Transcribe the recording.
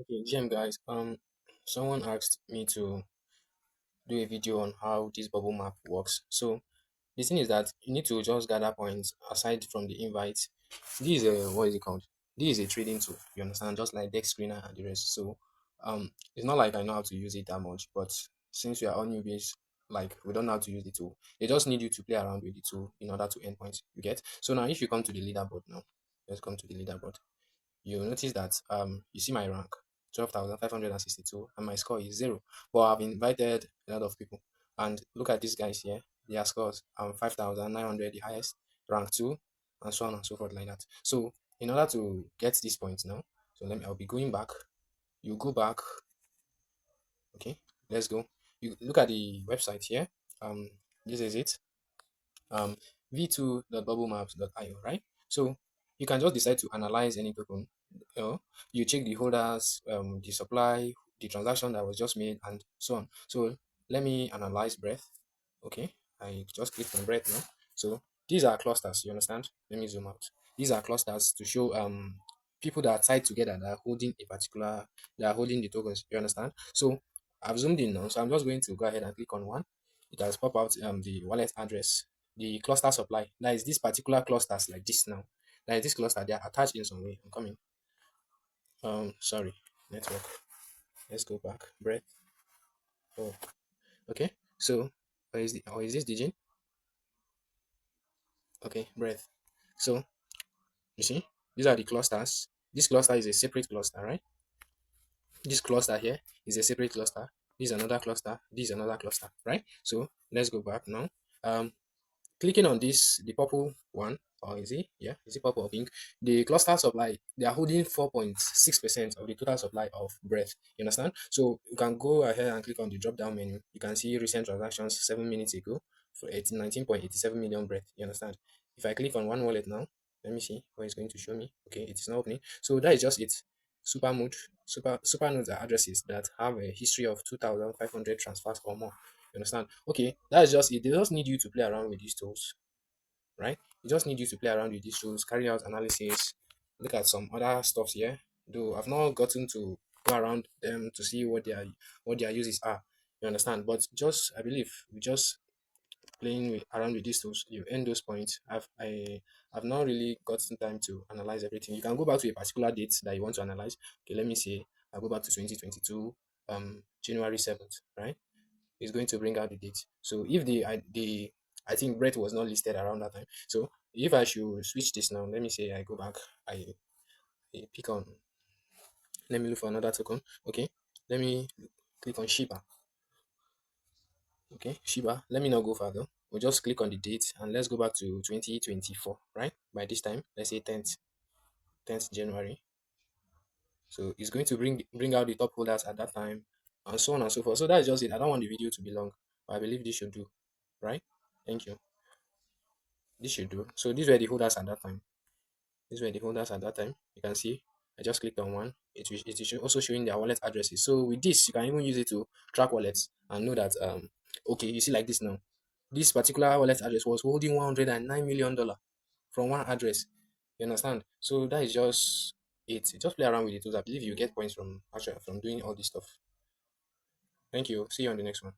Okay, GM guys, someone asked me to do a video on how this bubble map works. So the thing is that you need to just gather points aside from the invite. This is a what is it called? This is a trading tool. You understand? Just like Dex Screener and the rest. So it's not like I know how to use it that much, but since we are all newbies, like we don't know how to use the tool. They just need you to play around with the tool in order to earn points. You get? So now if you come to the leaderboard now, let's come to the leaderboard. You'll notice that you see my rank 12,562 and my score is 0. But I've invited a lot of people. And look at these guys here, their scores 5,900, the highest, rank 2, and so on and so forth like that. So in order to get these points now, so I'll be going back. You go back, okay, let's go. You look at the website here. Um, this is it. Um, v2.bubblemaps.io, right? So you can just decide to analyze any token. You check the holders, the supply, the transaction that was just made, and so on. So let me analyze breadth. Okay, I just clicked on breadth now. So these are clusters. You understand? Let me zoom out. These are clusters to show people that are tied together that are holding a particular, that are holding the tokens. You understand? So I've zoomed in now. So I'm just going to go ahead and click on one. It has pop out the wallet address, the cluster supply. That is this particular clusters like this now. That is this cluster. They are attached in some way. I'm coming. Sorry, network. Let's go back. Breath. Oh, okay. So, is this Digin? Okay, breath. So, you see, these are the clusters. This cluster is a separate cluster, right? This cluster here is a separate cluster. This is another cluster. This is another cluster, right? So, let's go back now. Um, Clicking on this, the purple one, or is it? Yeah, is it purple or pink? The cluster supply, they are holding 4.6% of the total supply of breath. You understand? So you can go ahead and click on the drop down menu. You can see recent transactions 7 minutes ago for 19.87 million breath. You understand? If I click on one wallet now, let me see what it's going to show me. Okay, it is not opening. So that is just it. Super nodes are addresses that have a history of 2,500 transfers or more. You understand? Okay, that's just it. They just need you to play around with these tools, right? They just need you to play around with these tools, carry out analysis, look at some other stuff here. Though I've not gotten to go around them to see what their uses are. You understand? But just I believe we just playing around with these tools, you earn those points. I've not really gotten time to analyze everything. You can go back to a particular date that you want to analyze. Okay, let me say I go back to 2022, January 7th, right? Is going to bring out the date. So if the I think Brett was not listed around that time. So if I should switch this now, let me say I go back, I pick on, let me look for another token. Okay, let me click on Shiba. Okay, Shiba. Let me not go further. We'll just click on the date and let's go back to 2024, right? By this time, let's say 10th January. So it's going to bring out the top holders at that time and so on and so forth. So that's just it. I don't want the video to be long, but I believe this should do, right? Thank you. This should do. So these were the holders at that time. These were the holders at that time. You can see I just clicked on one. It is also showing their wallet addresses. So with this, you can even use it to track wallets and know that okay, you see like this now. This particular wallet address was holding $109 million from one address. You understand? So that is just it. Just play around with it. I believe you get points from actually from doing all this stuff. Thank you. See you on the next one.